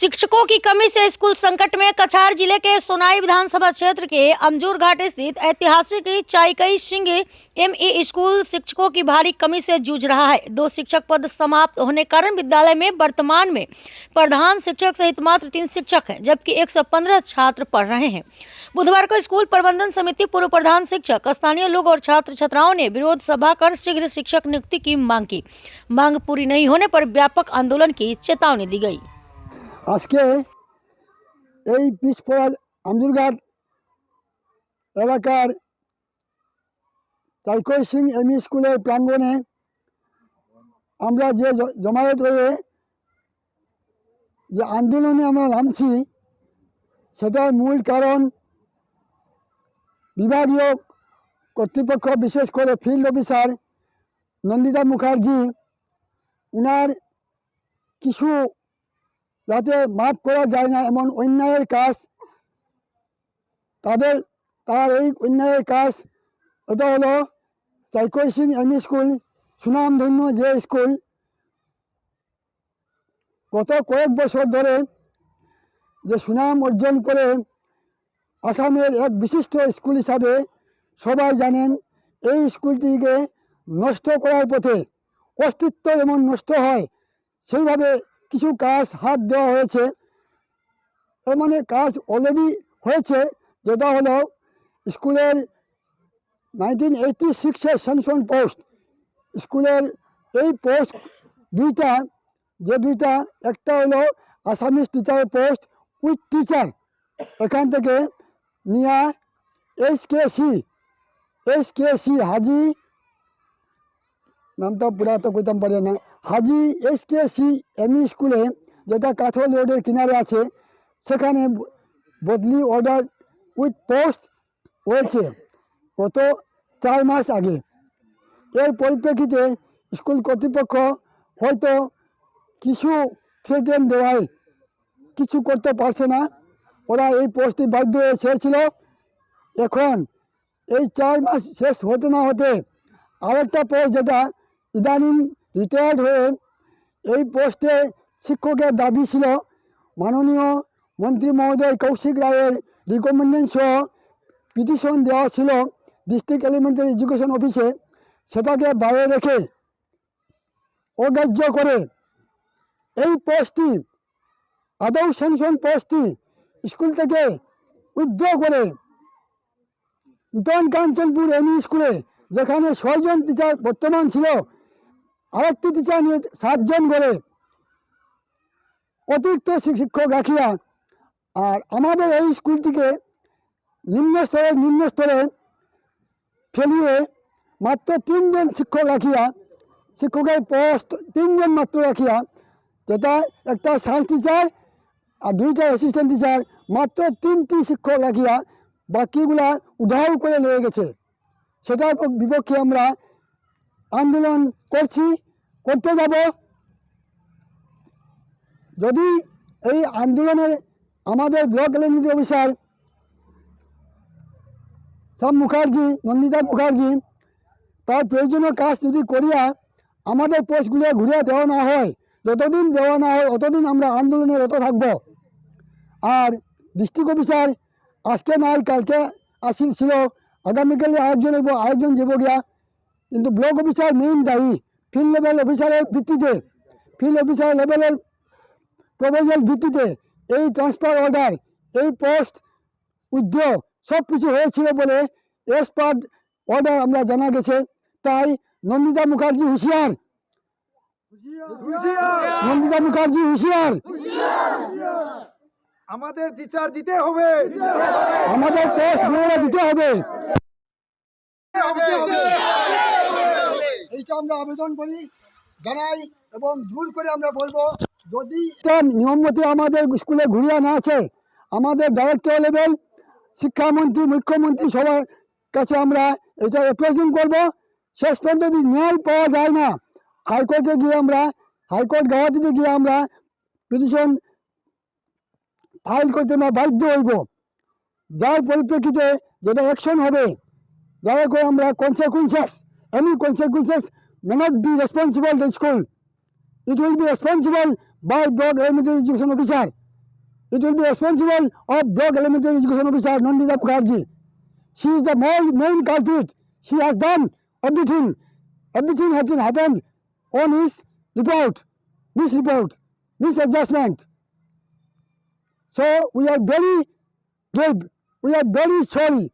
शिक्षकों की कमी से स्कूल संकट में। कछार जिले के सोनाई विधानसभा क्षेत्र के अमजूर घाट स्थित ऐतिहासिक चाईकई सिंह एमई स्कूल शिक्षकों की भारी कमी से जूझ रहा है। 2 शिक्षक पद समाप्त होने के कारण विद्यालय में वर्तमान में प्रधान शिक्षक सहित मात्र 3 शिक्षक हैं, जबकि 115 छात्र पढ़ रहे हैं। बुधवार को स्कूल प्रबंधन समिति, पूर्व प्रधान शिक्षक, स्थानीय लोग और छात्र छात्राओं ने विरोध सभा कर शीघ्र शिक्षक नियुक्ति की मांग की। मांग पूरी नहीं होने पर व्यापक आंदोलन की चेतावनी दी गई। আজকে এই পিছপড়া আমজুরঘাট এলাকার চাইকই সিং এমই স্কুলের প্রাঙ্গণে আমরা যে জমায়েত হয়ে যে আন্দোলনে আমরা নামছি, সেটার মূল কারণ বিভাগীয় কর্তৃপক্ষ, বিশেষ করে ফিল্ড অফিসার নন্দিতা মুখার্জি, উনার কিছু যাতে মাফ করা যায় না এমন অন্যায়ের কাজ, তার এই অন্যায়ের কাজ এটা হলো চাইকই সিং এমই স্কুল, সুনামধন্য যে স্কুল গত কয়েক বছর ধরে যে সুনাম অর্জন করে আসামের এক বিশিষ্ট স্কুল হিসাবে সবাই জানেন। এই স্কুলটিকে নষ্ট করার পথে, অস্তিত্ব যেমন নষ্ট হয় সেইভাবে কিছু কাজ হাত দেওয়া হয়েছে। এর মানে কাজ অলরেডি হয়েছে, যেটা হলো স্কুলের 1986-এর স্যাংশন পোস্ট, স্কুলের এই পোস্ট দুইটা, একটা হলো Assamese teacher post with teacher, এখান থেকে নিয়া এইচকেসি হাজি, নামটা পুরা তো কইতাম পারে না, হাজি এইচকেসি এমই স্কুলে, যেটা কাথল রোডের কিনারে আছে, সেখানে বদলি অর্ডার উইথ পোস্ট হয়েছে গত 4 মাস আগে। এর পরিপ্রেক্ষিতে স্কুল কর্তৃপক্ষ হয়তো কিছু থ্রেটেন দেওয়ায় কিছু করতে পারছে না, ওরা এই পোস্টটি বাধ্য হয়ে ছেড়েছিল। এখন এই 4 মাস শেষ হতে না হতে আরেকটা পোস্ট, যেটা ইদানিং রিটায়ার্ড হয়ে, এই পোস্টে শিক্ষকের দাবি ছিল মাননীয় মন্ত্রী মহোদয় কৌশিক রায়ের রিকমেন্ডেশন সহ পিটিশন দেওয়া ছিল ডিস্ট্রিক্ট এলিমেন্টারি এডুকেশন অফিসে, সেটাকে বাইরে রেখে অগ্রাহ্য করে এই পোস্টটি, আদৌ স্যাংশন পোস্টটি স্কুল থেকে উইথড্র করে নূতন কাঞ্চনপুর এমই স্কুলে, যেখানে 6 জন টিচার বর্তমান ছিল, আরেকটি টিচার নিয়ে 7 জন করে অতিরিক্ত শিক্ষক রাখিয়া, আর আমাদের এই স্কুলটিকে নিম্ন স্তরে ফেলিয়ে মাত্র 3 জন শিক্ষক রাখিয়া, শিক্ষকের পোস্ট 3 জন মাত্র রাখিয়া, যেটা একটা সায়েন্স টিচার আর 2টা অ্যাসিস্ট্যান্ট টিচার, মাত্র 3টি শিক্ষক রাখিয়া বাকিগুলা উধাও করে নিয়ে গেছে। সেটার বিপক্ষে আমরা আন্দোলন করতে যাব। যদি এই আন্দোলনে আমাদের block elementary officer Nandita Mukherjee তার প্রয়োজনীয় কাজ যদি করিয়া আমাদের পোস্টগুলো ঘুরিয়ে দেওয়া না হয়, যতদিন দেওয়া না হয় ততদিন আমরা আন্দোলনে রত থাকব। আর ডিস্ট্রিক্ট অফিসার আজকে নাই, কালকে ছিল, আগামীকালে আরেকজন যাব গিয়া, কিন্তু ব্লক অফিসার মেইন দায়ী। ফিল্ড লেভেল অফিসারের ভিত্তিতে, ফিল্ড অফিসার লেভেলের প্রপোজাল ভিত্তিতে এই ট্রান্সফার অর্ডার, এই পোস্ট উইথড্র সব কিছু হয়েছিল বলে এস পার্ট অর্ডার আমরা জানা গেছে। তাই নন্দিতা মুখার্জি হুঁশিয়ার, নন্দিতা মুখার্জি হুঁশিয়ার, আমাদের টিচার দিতে হবে, আমাদের পোস্ট দিতে হবে। এইটা আমরা আবেদন করি, জানাই এবং জোর করে আমরা বলবো, যদি নিয়ম মতে আমাদের স্কুলে ঘুরিয়ে না আছে, আমাদের ডাইরেক্টর লেভেল, শিক্ষামন্ত্রী, মুখ্যমন্ত্রী সবার কাছে আমরা এটা রিপ্রেজেন্ট করব। শেষ পর্যন্ত যদি ন্যায় পাওয়া যায় না, হাইকোর্টে গিয়ে আমরা, হাইকোর্ট গওয়াতিতে গিয়ে আমরা পিটিশন ফাইল করতে আমরা বাধ্য হইব, যার পরিপ্রেক্ষিতে যেটা অ্যাকশন হবে, যারা করে আমরা any consequences may not be responsible to school. It will be responsible by block elementary education officer. it will be responsible of Block Elementary Education Officer Nandita Mukherjee. She is the main culprit. She has done everything. Everything has been happened on his report, misadjustment. So we are very grave. We are very sorry